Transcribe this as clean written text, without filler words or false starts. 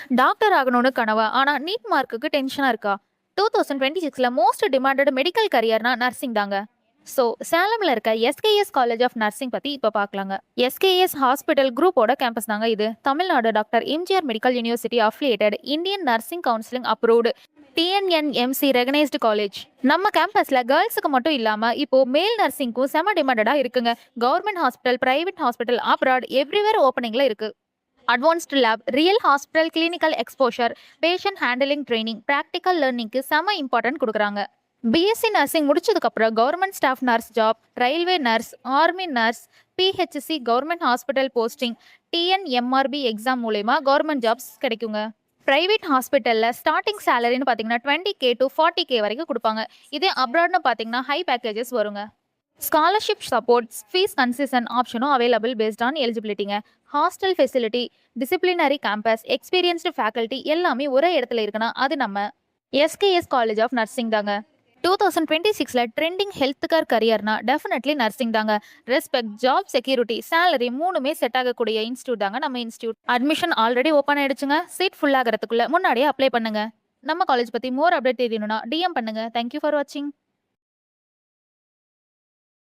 Doctor ஆகணும்னு கனவா? ஆனா நீட் மார்க்குக்கு டென்ஷனா இருக்கா? 2026ல மோஸ்ட் டிமாண்டட் மெடிக்கல் கரியர்னா நர்சிங் தாங்க. ஸோ சேலம்ல இருக்க எஸ்கேஎஸ் காலேஜ் ஆஃப் நர்சிங் பத்தி இப்ப பார்க்கலாங்க. எஸ்கேஎஸ் ஹாஸ்பிட்டல் குரூப்போட கேம்பஸ் தாங்க இது. Tamil Nadu doctor MGR medical university affiliated, Indian nursing counselling approved, TNNMC recognised college. நம்ம கேம்பஸ்ல கேர்ள்ஸுக்கு மட்டும் இல்லாம இப்போ மேல் நர்சிங்க்கும் செம டிமாண்டடா இருக்குங்க. Government hospital, private hospital, abroad everywhere ஓப்பனிங்ல இருக்கு. Advanced lab, real hospital clinical exposure, patient handling training, practical லேர்னிங்க்கு செம இம்பார்ட்டன்ட் கொடுக்குறாங்க. பிஎஸ்சி நர்சிங் முடிச்சதுக்கப்புறம் government staff nurse job, railway nurse, army nurse, PHC, government hospital posting, TNMRB exam மூலயமா government jobs கிடைக்குங்க. Private ஹாஸ்பிட்டலில் starting சேலரின்னு பார்த்தீங்கன்னா 20K to 40K வரைக்கும் கொடுப்பாங்க. இதே அப்ராட்னு பார்த்தீங்கன்னா ஹை பேக்கேஜஸ் வருங்க. ஸ்காலர்ஷிப் சப்போர்ட்ஸ், ஃபீஸ் கன்செஷன் ஆப்ஷனும் அவைலபிள் பேஸ்ட் ஆன் எலிஜிபிலிட்டிங்க. Hostel facility, disciplinary campus, experienced faculty எல்லாமே ஒரே இடத்துல இருக்குன்னா அது நம்ம எஸ்கேஎஸ் காலேஜ் ஆஃப் நர்சிங் தாங்க. 2026ல ட்ரெண்டிங் ஹெல்த் கேர் கரியர்னா டெஃபினெட்லி நர்சிங் தாங்க. ரெஸ்பெக்ட், ஜாப் செக்யூரிட்டி, சேலரி மூணுமே செட் ஆகக்கூடிய இன்ஸ்டியூட் தாங்க நம்ம இன்ஸ்டியூட். அட்மிஷன் ஆல்ரெடி ஓப்பன் ஆயிடுச்சுங்க. சீட் ஃபுல் ஆகிறதுக்குள்ள முன்னாடியே அப்ளை பண்ணுங்க. நம்ம காலேஜ் பத்தி மோர் அப்டேட் தெரியணும்னா டிஎம் பண்ணுங்க. தேங்க்யூ ஃபார் வாட்சிங்.